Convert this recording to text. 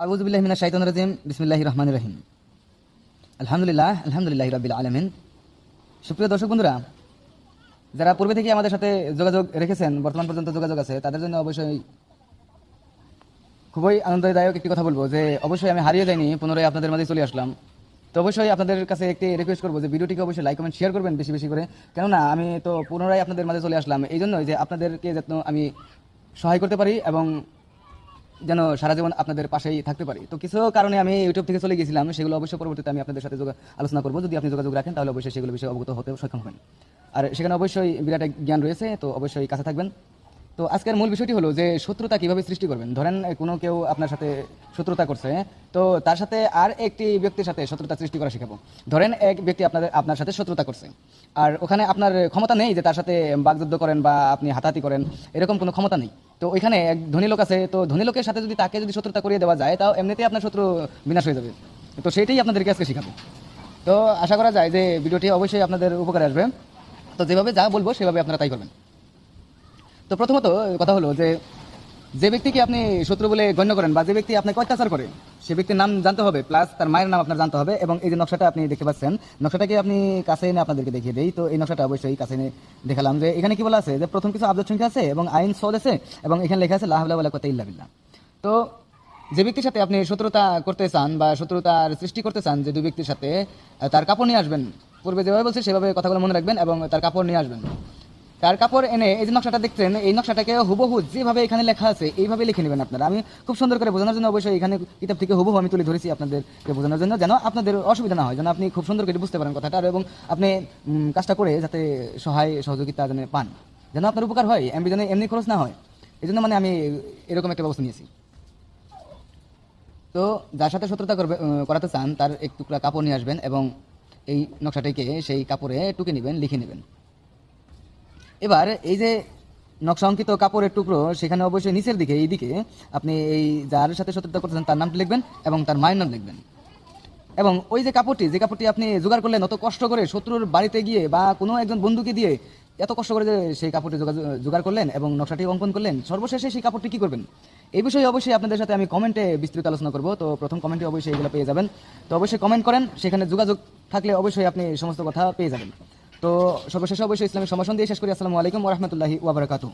আউযু বিল্লাহি মিনাশ শাইতানির রাজিম বিসমিল্লাহির রহমানির রহিম আলহামদুলিল্লাহি রাব্বিল আলামিন। সুপ্রিয় দর্শক বন্ধুরা, যারা পূর্বে থেকে আমাদের সাথে যোগাযোগ রেখেছেন, বর্তমান পর্যন্ত যোগাযোগ আছে, তাদের জন্য অবশ্যই খুবই আনন্দদায়ক একটি কথা বলবো যে অবশ্যই আমি হারিয়ে যাইনি, পুনরায় আপনাদের মাঝে চলে আসলাম। তো অবশ্যই আপনাদের কাছে একটি রিকোয়েস্ট করবো যে ভিডিওটিকে অবশ্যই লাইক কমেন্ট শেয়ার করবেন বেশি বেশি করে। কেননা আমি তো পুনরায় আপনাদের মাঝে চলে আসলাম এই জন্যই যে আপনাদেরকে যেন আমি সহায় করতে পারি এবং যেন সারা জীবন আপনাদের পাশেই থাকতে পারি। তো কিছু কারণে আমি ইউটিউব থেকে চলে গেছিলাম, সেগুলো অবশ্যই পরবর্তীতে আমি আপনাদের সাথে আলোচনা করবো। যদি আপনি যোগাযোগ রাখেন তাহলে অবশ্যই সেগুলো বিষয়ে অবগত হতে সক্ষম হবেন। আর সেখানে অবশ্যই বিরাট এক জ্ঞান রয়েছে, তো অবশ্যই কাছে থাকবেন। তো আজকের মূল বিষয়টি হলো যে শত্রুতা কিভাবে সৃষ্টি করবেন। ধরেন কোনো কেউ আপনার সাথে শত্রুতা করছে, তো তার সাথে আর একটি ব্যক্তির সাথে শত্রুতা সৃষ্টি করা শেখাবো। ধরেন এক ব্যক্তি আপনার সাথে শত্রুতা করছে, আর ওখানে আপনার ক্ষমতা নেই যে তার সাথে বাগযুদ্ধ করেন বা আপনি হাতাহাতি করেন, এরকম কোনো ক্ষমতা নেই। তো ওইখানে এক ধনী লোক আছে, তো ধনী লোকের সাথে যদি তাকে যদি শত্রুতা করিয়ে দেওয়া যায়, তাও এমনিতেই আপনার শত্রু বিনাশ হয়ে যাবে। তো সেইটাই আপনাদেরকে আজকে শেখাবো। তো আশা করা যায় যে ভিডিওটি অবশ্যই আপনাদের উপকারে আসবে। তো যেভাবে যা বলবো সেভাবে আপনারা তাই করবেন। তো প্রথমত কথা হলো যে যে ব্যক্তিকে আপনি শত্রু বলে গণ্য করেন বা যে ব্যক্তি আপনাকে অত্যাচার করে, সে ব্যক্তির নাম জানতে হবে, প্লাস তার মায়ের নাম আপনার জানতে হবে। এবং এই যে নকশাটা আপনি দেখতে পাচ্ছেন, নকশাটাকে আপনি কাছে এনে আপনাদেরকে দেখিয়ে দেই। তো এই নকশাটা অবশ্যই কাছে এনে দেখালাম যে এখানে কি বলা আছে যে প্রথম কিছু আবজেক্ট সংখ্যা আছে এবং আইন সদ আছে এবং এখানে লেখা আছে লা হাওলা ওয়ালা কুওয়াতা ইল্লা বিল্লাহ। তো যে ব্যক্তির সাথে আপনি শত্রুতা করতে চান বা শত্রুতার সৃষ্টি করতে চান, যে দুই ব্যক্তির সাথে, তার কাপড় নিয়ে আসবেন। পূর্বে যেভাবে বলছে সেভাবে কথাগুলো মনে রাখবেন এবং তার কাপড় নিয়ে আসবেন। তার কাপড় এনে এই যে নকশাটা দেখছেন, এই নকশাটাকে হুবহু যেভাবে এখানে লেখা আছে এইভাবে লিখে নেবেন আপনারা। আমি খুব সুন্দর করে বোঝানোর জন্য অবশ্যই এখানে কিতাব থেকে হুবহু আমি তুলে ধরেছি আপনাদেরকে বোঝানোর জন্য, যেন আপনাদের অসুবিধা না হয়, যেন আপনি খুব সুন্দর করে বুঝতে পারেন কথাটা এবং আপনি কাজটা করে যাতে সহায় সহযোগিতা যেন পান, যেন আপনার উপকার হয়, এমবি যেন এমনি খরচ না হয়। এই জন্য মানে আমি এরকম একটা ব্যবস্থা নিয়েছি। তো যার সাথে শত্রুতা করাতে চান, তার এক টুকরা কাপড় নিয়ে আসবেন এবং এই নকশাটাকে সেই কাপড়ে টুকে নেবেন, লিখে নেবেন। এবার এই যে নকশা অঙ্কিত কাপড়ের টুকরো, সেখানে অবশ্যই নিচের দিকে এই দিকে আপনি এই যার সাথে শত্রুতা করতেছেন তার নামটি লিখবেন এবং তার মায়ের নাম লিখবেন। এবং ওই যে কাপড়টি আপনি জোগাড় করলেন অত কষ্ট করে, শত্রুর বাড়িতে গিয়ে বা কোনো একজন বন্ধুকে দিয়ে এত কষ্ট করে যে সেই কাপড়টি জোগাড় করলেন এবং নকশাটি অঙ্কন করলেন, সর্বশেষে সেই কাপড়টি কী করবেন, এই বিষয়ে অবশ্যই আপনাদের সাথে আমি কমেন্টে বিস্তৃত আলোচনা করব। তো প্রথম কমেন্টে অবশ্যই এগুলো পেয়ে যাবেন। তো অবশ্যই কমেন্ট করেন, সেখানে যোগাযোগ থাকলে অবশ্যই আপনি সমস্ত কথা পেয়ে যাবেন। তো সর্বশেষে অবশ্যই ইসলামের সম্ভাষণ দিয়ে শেষ করি। আসসালামু আলাইকুম ওয়া রাহমাতুল্লাহি ওয়া বারাকাতুহু।